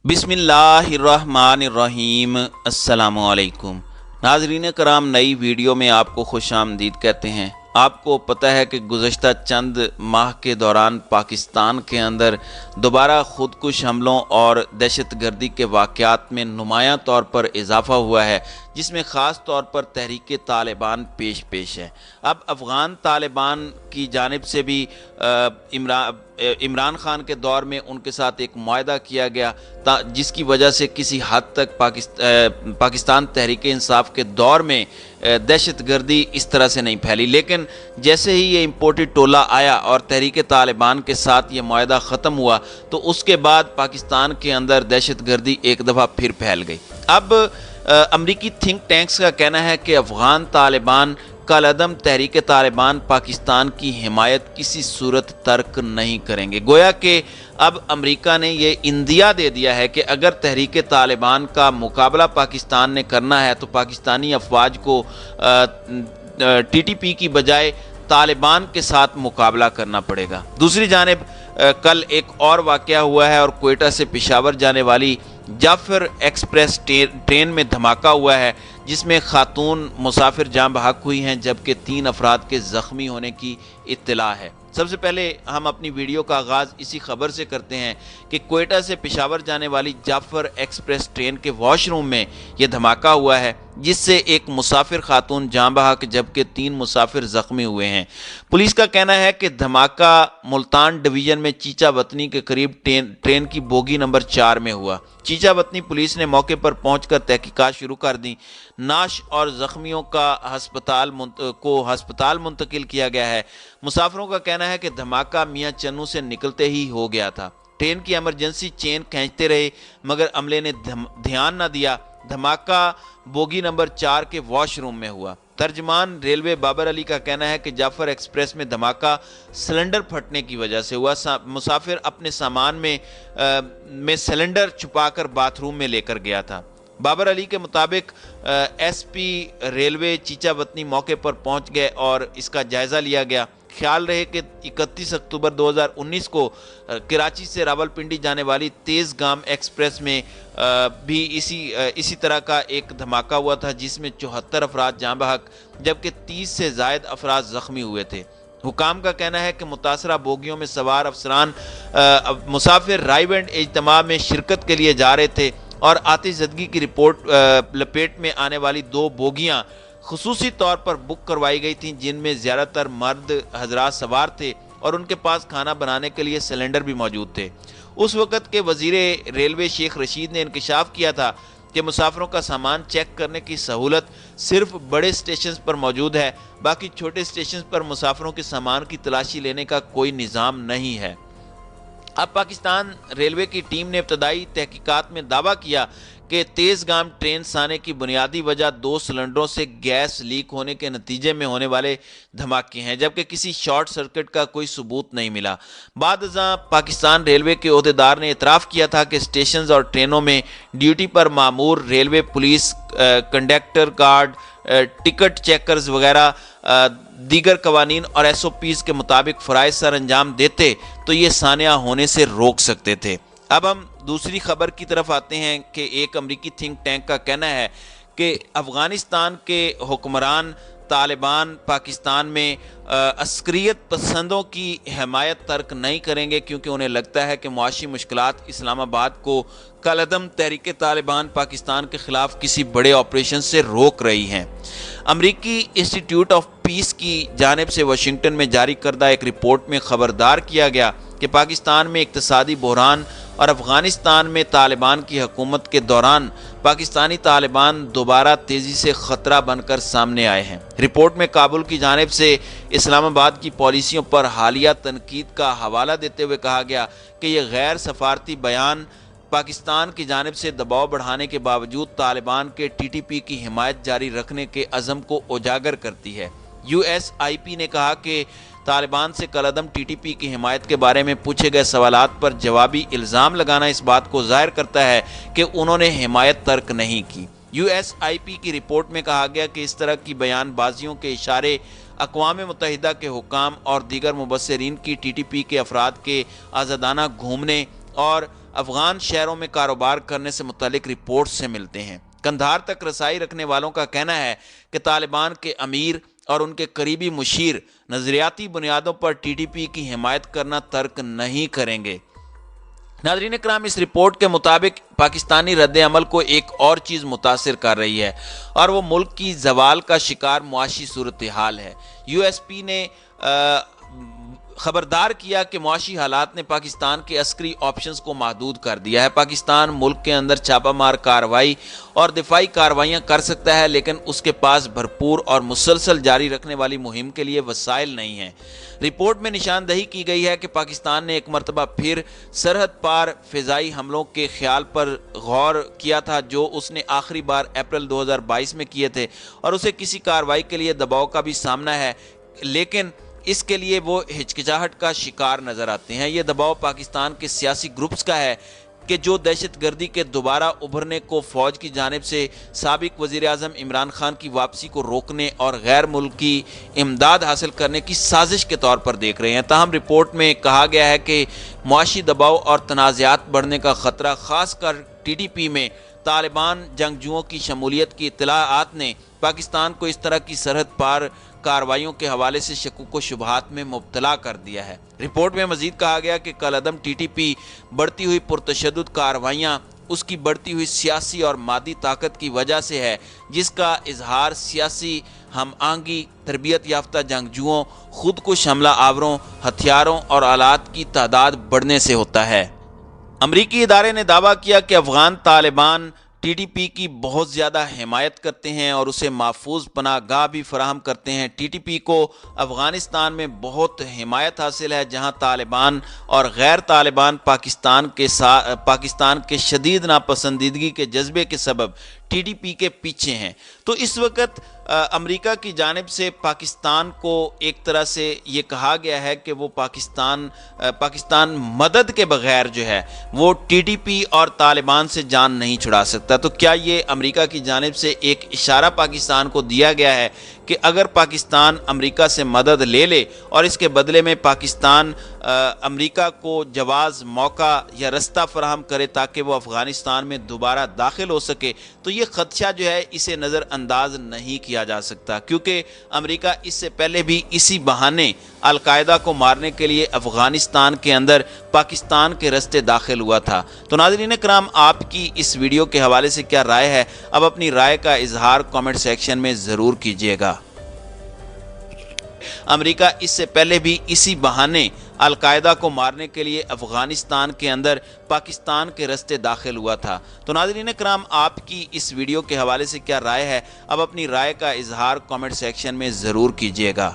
बिस्मिल्लाहिर्रहमानिर्रहीम। अस्सलामुअलैकुम नाजरीन कराम, नई वीडियो में आपको खुश आमदीद कहते हैं। आपको पता है कि गुज़श्ता चंद माह के दौरान पाकिस्तान के अंदर दोबारा खुदकुश हमलों और दहशत गर्दी के वाक़यात में नुमायां तौर पर इजाफ़ा हुआ है, जिसमें ख़ास तौर पर तहरीक तालिबान पेश है। अब अफ़गान तालिबान की जानिब से भी इमरान खान के दौर में उनके साथ एक मुआहदा किया गया, जिसकी वजह से किसी हद तक पाकिस्तान तहरीक इंसाफ के दौर में दहशत गर्दी इस तरह से नहीं फैली। लेकिन जैसे ही ये इम्पोर्टेड टोला आया और तहरीक तालिबान के साथ ये मुआहदा ख़त्म हुआ, तो उसके बाद पाकिस्तान के अंदर दहशत गर्दी एक दफ़ा फिर फैल गई। अब अमरीकी थिंक टैंक्स का कहना है कि अफ़गान तालिबान कलअदम तहरीक तालिबान पाकिस्तान की हिमायत किसी सूरत तर्क नहीं करेंगे। गोया कि अब अमेरिका ने ये इंदिया दे दिया है कि अगर तहरीक तालिबान का मुकाबला पाकिस्तान ने करना है तो पाकिस्तानी अफवाज को TTP की बजाय तालिबान के साथ मुकाबला करना पड़ेगा। दूसरी जानिब कल एक और वाक़या हुआ है और कोयटा से पेशावर जाने वाली जाफर एक्सप्रेस ट्रेन में धमाका हुआ है, जिसमें खातून मुसाफिर जान बहक हुई हैं, जबकि 3 अफराद के ज़ख्मी होने की इत्तला है। सबसे पहले हम अपनी वीडियो का आगाज़ इसी खबर से करते हैं कि कोयटा से पेशावर जाने वाली जाफर एक्सप्रेस ट्रेन के वॉशरूम में यह धमाका हुआ है, जिससे एक मुसाफिर खातून जान बहक जबकि 3 मुसाफिर ज़ख्मी हुए हैं। पुलिस का कहना है कि धमाका मुल्तान डिवीज़न में चीचा वतनी के करीब ट्रेन की बोगी नंबर 4 में हुआ। चीचा वतनी पुलिस ने मौके पर पहुंचकर तहकीकात शुरू कर दी। नाश और ज़ख्मियों का हस्पताल मुंतकिल किया गया है। मुसाफिरों का कहना है कि धमाका मियाँ चन्नू से निकलते ही हो गया था। ट्रेन की इमरजेंसी चेन खींचते रहे मगर अमले ने ध्यान न दिया। धमाका बोगी नंबर 4 के वॉशरूम में हुआ। तर्जमान रेलवे बाबर अली का कहना है कि जाफर एक्सप्रेस में धमाका सिलेंडर फटने की वजह से हुआ। मुसाफिर अपने सामान में सिलेंडर छुपाकर बाथरूम में लेकर गया था। बाबर अली के मुताबिक SP रेलवे चीचा वतनी मौके पर पहुंच गए और इसका जायज़ा लिया गया। ख्याल रहे कि 31 अक्टूबर 2019 को कराची से रावलपिंडी जाने वाली तेज़गाम एक्सप्रेस में भी इसी तरह का एक धमाका हुआ था, जिसमें 74 अफराद जाँ बहक जबकि 30 से ज़ायद अफराद ज़ख्मी हुए थे। हुकाम का कहना है कि मुतासरा बोगियों में सवार अफसरान मुसाफिर राइव एंड इज्तिमा में शिरकत के लिए जा रहे थे और आतिशज़दगी की लपेट में आने वाली 2 बोगियाँ खुसूसी तौर पर बुक करवाई गई थीं, जिनमें ज़्यादातर मर्द हजरात सवार थे और उनके पास खाना बनाने के लिए सिलेंडर भी मौजूद थे। उस वक़्त के वज़ीरे रेलवे शेख रशीद ने इंकशाफ किया था कि मुसाफिरों का सामान चेक करने की सहूलत सिर्फ बड़े स्टेशन पर मौजूद है, बाकी छोटे स्टेशन पर मुसाफिरों के सामान की तलाशी लेने का कोई निज़ाम नहीं है। अब पाकिस्तान रेलवे की टीम ने इब्तदाई तहकीकात में दावा किया कि तेज़गाम ट्रेन साने की बुनियादी वजह 2 सिलेंडरों से गैस लीक होने के नतीजे में होने वाले धमाके हैं, जबकि किसी शॉर्ट सर्किट का कोई सबूत नहीं मिला। बादअज़ां पाकिस्तान रेलवे के ओहदेदार ने इतराफ़ किया था कि स्टेशन और ट्रेनों में ड्यूटी पर मामूर railway police, conductor guard, ticket checkers वगैरह दीगर कवानीन और SOPs के मुताबिक फ़राइज़ सर अंजाम देते तो ये सानिया होने से रोक सकते थे। अब हम दूसरी खबर की तरफ आते हैं कि एक अमरीकी थिंक टैंक का कहना है कि अफ़गानिस्तान के हुक्मरान तालिबान पाकिस्तान में अस्करियत पसंदों की हिमायत तर्क नहीं करेंगे, क्योंकि उन्हें लगता है कि मुआशी मुश्किलात इस्लामाबाद को कलअदम तहरीक तालिबान पाकिस्तान के ख़िलाफ़ किसी बड़े ऑपरेशन से रोक रही हैं। अमरीकी इंस्टीट्यूट ऑफ पीस की जानिब से वाशिंगटन में जारी करदा एक रिपोर्ट में ख़बरदार किया गया कि पाकिस्तान में इक़्तिसादी बहरान और अफ़गानिस्तान में तालिबान की हुकूमत के दौरान पाकिस्तानी तालिबान दोबारा तेज़ी से ख़तरा बनकर सामने आए हैं। रिपोर्ट में काबुल की जानिब से इस्लामाबाद की पॉलिसियों पर हालिया तनकीद का हवाला देते हुए कहा गया कि यह गैर सफारती बयान पाकिस्तान की जानिब से दबाव बढ़ाने के बावजूद तालिबान के TTP की हिमायत जारी रखने के अज़म को उजागर करती है। USIP ने कहा कि तालिबान से कलअदम TTP की हिमायत के बारे में पूछे गए सवालात पर जवाबी इल्ज़ाम लगाना इस बात को ज़ाहिर करता है कि उन्होंने हिमायत तर्क नहीं की। USIP की रिपोर्ट में कहा गया कि इस तरह की बयानबाजियों के इशारे अक़वाम मुत्तहिदा के हुकाम और दीगर मुबस्सिरीन की TTP के अफराद के आज़ादाना घूमने और افغان شہروں میں کاروبار کرنے سے متعلق رپورٹ سے ملتے ہیں۔ قندھار تک رسائی رکھنے والوں کا کہنا ہے کہ طالبان کے امیر اور ان کے قریبی مشیر نظریاتی بنیادوں پر ٹی ٹی پی کی حمایت کرنا ترک نہیں کریں گے۔ ناظرین کرام، اس رپورٹ کے مطابق پاکستانی رد عمل کو ایک اور چیز متاثر کر رہی ہے اور وہ ملک کی زوال کا شکار معاشی صورتحال ہے۔ یو ایس پی نے خبردار کیا کہ معاشی حالات نے پاکستان کے عسکری آپشنز کو محدود کر دیا ہے۔ پاکستان ملک کے اندر چھاپہ مار کارروائی اور دفاعی کارروائیاں کر سکتا ہے، لیکن اس کے پاس بھرپور اور مسلسل جاری رکھنے والی مہم کے لیے وسائل نہیں ہیں۔ رپورٹ میں نشاندہی کی گئی ہے کہ پاکستان نے ایک مرتبہ پھر سرحد پار فضائی حملوں کے خیال پر غور کیا تھا جو اس نے آخری بار اپریل 2022 میں کیے تھے، اور اسے کسی کارروائی کے لیے دباؤ کا بھی سامنا ہے، لیکن اس کے لیے وہ ہچکچاہٹ کا شکار نظر آتے ہیں۔ یہ دباؤ پاکستان کے سیاسی گروپس کا ہے کہ جو دہشت گردی کے دوبارہ ابھرنے کو فوج کی جانب سے سابق وزیر اعظم عمران خان کی واپسی کو روکنے اور غیر ملکی امداد حاصل کرنے کی سازش کے طور پر دیکھ رہے ہیں۔ تاہم رپورٹ میں کہا گیا ہے کہ معاشی دباؤ اور تنازعات بڑھنے کا خطرہ، خاص کر ٹی ٹی پی میں طالبان جنگجوؤں کی شمولیت کی اطلاعات نے پاکستان کو اس طرح کی سرحد پار کارروائیوں کے حوالے سے شکوک و شبہات میں مبتلا کر دیا ہے۔ رپورٹ میں مزید کہا گیا کہ کالعدم ٹی ٹی پی بڑھتی ہوئی پرتشدد کارروائیاں اس کی بڑھتی ہوئی سیاسی اور مادی طاقت کی وجہ سے ہے، جس کا اظہار سیاسی ہم آہنگی، تربیت یافتہ جنگجوؤں، خود کش حملہ آوروں، ہتھیاروں اور آلات کی تعداد بڑھنے سے ہوتا ہے۔ امریکی ادارے نے دعویٰ کیا کہ Afghan Taliban T T P کی بہت زیادہ حمایت کرتے ہیں اور اسے محفوظ پناہ گاہ بھی فراہم کرتے ہیں۔ ٹی ٹی پی کو افغانستان میں بہت حمایت حاصل ہے، جہاں طالبان اور غیر طالبان پاکستان کے شدید ناپسندیدگی کے جذبے کے سبب ٹی ٹی پی کے پیچھے ہیں۔ تو اس وقت امریکہ کی جانب سے پاکستان کو ایک طرح سے یہ کہا گیا ہے کہ وہ پاکستان مدد کے بغیر جو ہے وہ ٹی ٹی پی اور طالبان سے جان نہیں چھڑا سکتا۔ تو کیا یہ امریکہ کی جانب سے ایک اشارہ پاکستان کو دیا گیا ہے کہ اگر پاکستان امریکہ سے مدد لے لے اور اس کے بدلے میں پاکستان امریکہ کو جواز، موقع یا رستہ فراہم کرے تاکہ وہ افغانستان میں دوبارہ داخل ہو سکے، تو یہ خدشہ جو ہے اسے نظر انداز نہیں کیا جا سکتا، کیونکہ امریکہ اس سے پہلے بھی اسی بہانے القاعدہ کو مارنے کے لیے افغانستان کے اندر پاکستان کے رستے داخل ہوا تھا۔ تو ناظرین کرام، آپ کی اس ویڈیو کے حوالے سے کیا رائے ہے؟ اب اپنی رائے کا اظہار کامنٹ سیکشن میں ضرور کیجیے گا۔ امریکہ اس سے پہلے بھی اسی بہانے القاعدہ کو مارنے کے لیے افغانستان کے اندر پاکستان کے رستے داخل ہوا تھا۔ تو ناظرین کرام، آپ کی اس ویڈیو کے حوالے سے کیا رائے ہے؟ اب اپنی رائے کا اظہار کامنٹ سیکشن میں ضرور کیجیے گا۔